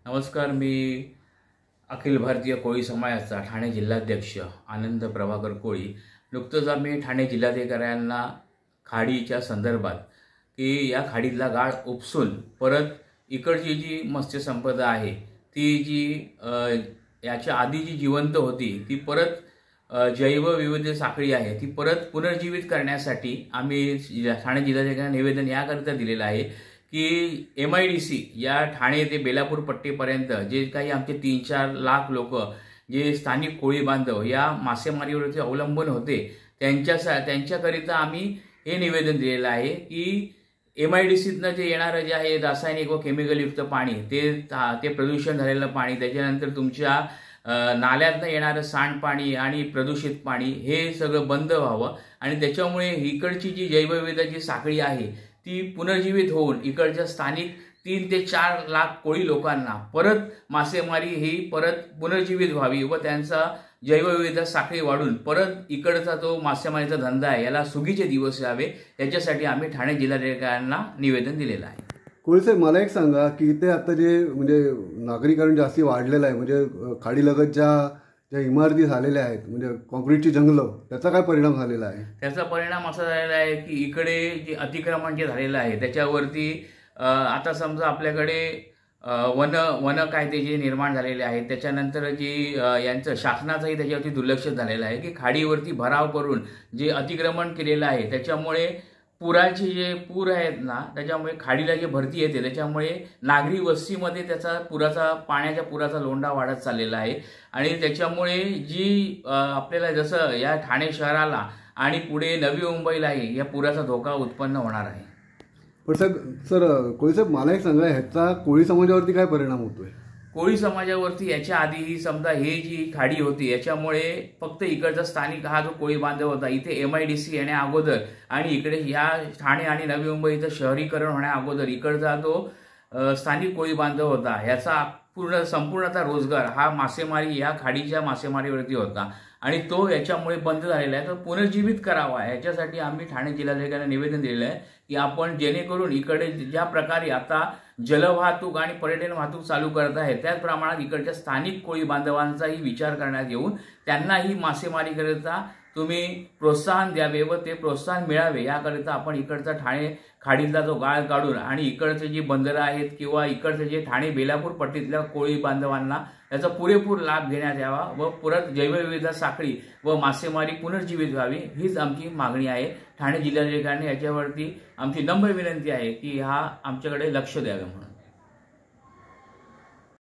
नमस्कार, मी अखिल भारतीय कोळी समाजाचा ठाणे जिल्हाध्यक्ष आनंद प्रभाकर कोळी। नुकतंच आम्ही ठाणे जिल्हाधिकाऱ्यांना खाडीच्या संदर्भात की या खाडीतला गाळ उपसून परत इकडची जी मत्स्यसंपदा आहे ती जी याच्या आधी जी जिवंत होती ती परत जैवविविधता साखळी आहे ती परत पुनर्जीवित करण्यासाठी आम्ही ठाणे जिल्हाधिकाऱ्यांना निवेदन याकरिता दिलेलं आहे की MIDC या ठाणे ते बेलापूर पट्टीपर्यंत जे काही आमचे 3-4 लाख लोक जे स्थानिक कोळी बांधव या मासेमारीवरती अवलंबून होते त्यांच्याकरिता आम्ही हे निवेदन दिलेलं आहे की MIDCतनं जे येणारं जे आहे रासायनिक व केमिकलयुक्त पाणी ते प्रदूषण झालेलं पाणी, त्याच्यानंतर तुमच्या नाल्यातनं येणारं सांडपाणी आणि प्रदूषित पाणी हे सगळं बंद व्हावं आणि त्याच्यामुळे इकडची जी जैवविविधतेची साखळी आहे ती पुनर्जीवित होऊन इकडच्या स्थानिक 3 ते 4 लाख कोळी लोकांना परत मासेमारी ही परत पुनर्जीवित व्हावी व त्यांचा जैवविविधता साखळी वाढून परत इकडचा जो मासेमारीचा धंदा आहे याला सुगीचे दिवस यावे याच्यासाठी आम्ही ठाणे जिल्हाधिकाऱ्यांना निवेदन दिलेलं आहे। कोळी साहेब, मला एक सांगा की इथे आता जे म्हणजे नागरीकरण जास्ती वाढलेलं आहे, म्हणजे खाडीलगतच्या ज्या इमारती झालेल्या आहेत म्हणजे कॉन्क्रीटची जंगलं, त्याचा काय परिणाम झालेला आहे? त्याचा परिणाम असा झालेला आहे की इकडे जे अतिक्रमण जे झालेलं आहे त्याच्यावरती आता समजा आपल्याकडे वन कायदे जे निर्माण झालेले आहेत त्याच्यानंतर जी यांचं शासनाचंही त्याच्यावरती दुर्लक्ष झालेलं आहे की खाडीवरती भराव करून जे अतिक्रमण केलेलं आहे त्याच्यामुळे पुराचे जे पूर आहेत ना त्याच्यामुळे खाडीला जे भरती येते त्याच्यामुळे नागरी वस्तीमध्ये त्याचा पाण्याच्या पुराचा लोंढा वाढत चाललेला आहे आणि त्याच्यामुळे जी आपल्याला जसं या ठाणे शहराला आणि पुढे नवी मुंबईलाही या पुराचा धोका उत्पन्न होणार आहे। पण सर कोळी साहेब, मला एक सांगा, ह्याचा कोळी समाजावरती काय परिणाम होतोय? कोळी समाजावरती याच्या आधी समजा हे जी खाडी होती याच्यामुळे फक्त इकडचा स्थानिक हा जो कोळी बांधव होता इथे MIDC येण्या अगोदर आणि इकडे या ठाणे आणि नवी मुंबईचं शहरीकरण होण्या अगोदर इकडचा जो स्थानिक कोळी बांधव होता याचा संपूर्णतः रोजगार हा मासेमारी या खाडीच्या मासेमारीवरती होता आणि तो याच्यामुळे बंद झालेला आहे। तर पुनर्जीवित करावा याच्यासाठी आम्ही ठाणे जिल्हाधिकाऱ्यांना निवेदन दिलेलं आहे की आपण जेणेकरून इकडे ज्या प्रकारे आता जलवाहतूक आणि पर्यटन वाहतूक चालू करत आहे त्याच प्रमाणात इकडच्या स्थानिक कोळी बांधवांचाही विचार करण्यात येऊन त्यांनाही मासेमारीकरिता तुम्ही प्रोत्साहन द्यावे व ते प्रोत्साहन मिळावे याकरिता आपण इकडचा ठाणे खाडीतला जो गाळ काढून आणि इकडचे जी बंदरं आहेत किंवा इकडचे जे ठाणे बेलापूर पट्टीतल्या कोळी बांधवांना याचा पुरेपूर लाभ घेण्यात यावा व परत जैवविविधता साखळी व मासेमारी पुनर्जीवित व्हावी हीच आमची मागणी आहे। ठाणे जिल्हाधिकाऱ्यांनी याच्यावरती आमची नम्र विनंती आहे की हा आमच्याकडे लक्ष द्यावे म्हणून।